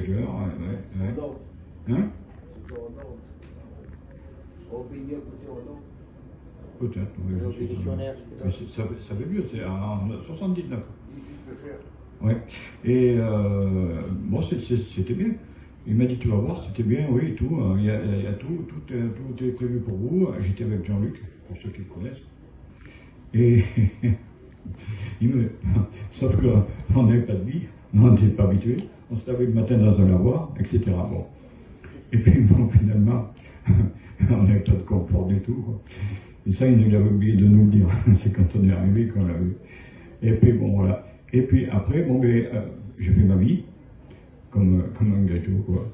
voyageur, ouais. Hein? Peut-être, oui. Ça fait mieux, c'est en 79. Ouais. Et bon, c'était bien. Il m'a dit, tu vas voir, c'était bien, oui, et tout. Il y a tout est prévu pour vous. J'étais avec Jean-Luc, pour ceux qui le connaissent. Et sauf qu'on n'avait pas de vie, on n'était pas habitué. On se lavait le matin dans un lavoir, etc. Bon. Et puis, bon, finalement, on n'avait pas de confort du tout, quoi. Et ça, il avait oublié de nous le dire. C'est quand on est arrivé qu'on l'a vu. Et puis, bon, voilà. Et puis après, bon, ben, j'ai fait ma vie, comme un gajo, quoi.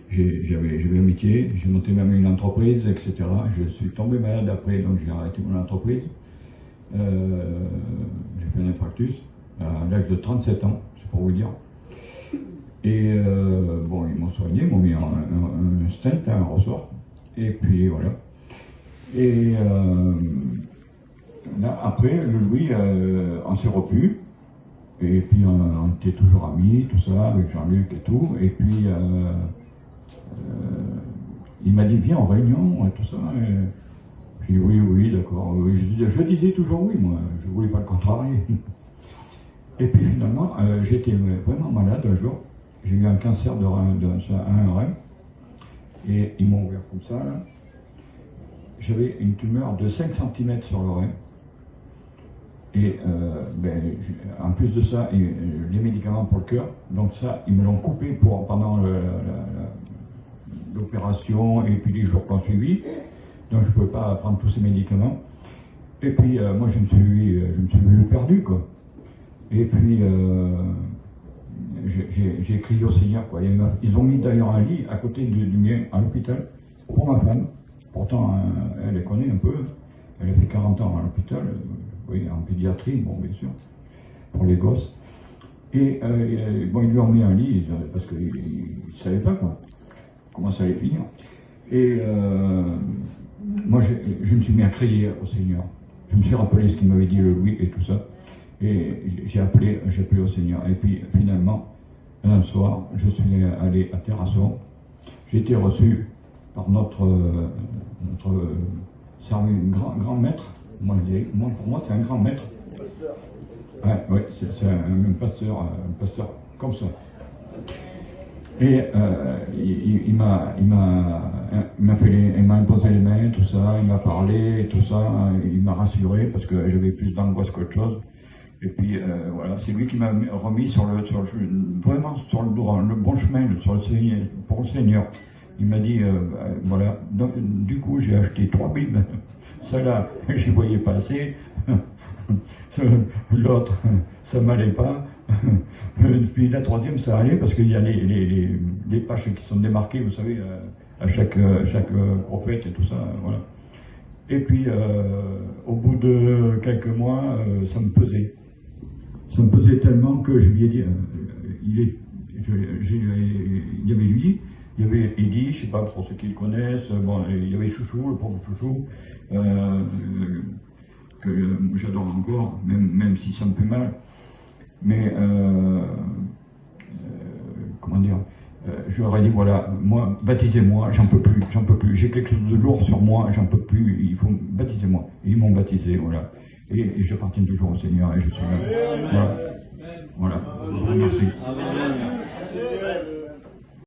J'avais un métier, j'ai monté même une entreprise, etc. Je suis tombé malade après, donc j'ai arrêté mon entreprise. J'ai fait un infarctus à l'âge de 37 ans, c'est pour vous dire. Et bon, ils m'ont soigné, ils m'ont mis un stent, un ressort. Et puis voilà. Et là, après, le Louis, on s'est revu. Et puis on était toujours amis, tout ça, avec Jean-Luc et tout. Et puis il m'a dit, viens en réunion et tout ça. J'ai dit, oui, d'accord. Je disais toujours oui, moi. Je ne voulais pas le contrarier. Et puis finalement, j'étais vraiment malade un jour. J'ai eu un cancer de rein, un rein. Et ils m'ont ouvert comme ça, là. J'avais une tumeur de 5 cm sur le rein. Et ben, en plus de ça, les médicaments pour le cœur, donc ça, ils me l'ont coupé pendant l'opération et puis les jours qu'on suivi. Donc je ne pouvais pas prendre tous ces médicaments. Et puis moi, je me suis vu perdu, quoi. Et puis j'ai crié au Seigneur, quoi. Ils ont mis d'ailleurs un lit à côté du mien à l'hôpital pour ma femme. Pourtant, elle les connaît un peu. Elle a fait 40 ans à l'hôpital, oui, en pédiatrie, bon, bien sûr, pour les gosses. Et bon, ils lui ont mis un lit, parce qu'ils ne savaient pas, quoi, comment ça allait finir. Et moi, je me suis mis à crier au Seigneur. Je me suis rappelé ce qu'il m'avait dit, le Louis et tout ça. Et j'ai appelé au Seigneur. Et puis, finalement, un soir, je suis allé à Terrasson. J'ai été reçu par notre grand maître, moi je dirais, pour moi c'est un grand maître. Ouais, c'est un pasteur comme ça. Et il m'a imposé les mains, tout ça, il m'a parlé, tout ça, il m'a rassuré parce que j'avais plus d'angoisse qu'autre chose. Et puis voilà, c'est lui qui m'a remis vraiment sur le bon chemin, pour le Seigneur. Il m'a dit, voilà, donc, du coup j'ai acheté 3 Bibles, celle-là je n'y voyais pas assez, l'autre ça m'allait pas, puis la troisième ça allait parce qu'il y a les pages qui sont démarquées, vous savez, à chaque prophète et tout ça, voilà. Et puis au bout de quelques mois, ça me pesait tellement que je lui ai dit, il y avait lui, il y avait Eddy, je ne sais pas pour ceux qui le connaissent, bon, il y avait Chouchou, le pauvre Chouchou, que j'adore encore, même si ça me fait mal. Mais, comment dire, je leur ai dit, voilà, moi, baptisez-moi, j'en peux plus, j'ai quelque chose de lourd sur moi, j'en peux plus, il faut baptiser-moi. Et ils m'ont baptisé, voilà. Et j'appartiens toujours au Seigneur, et je suis là. Voilà. Merci.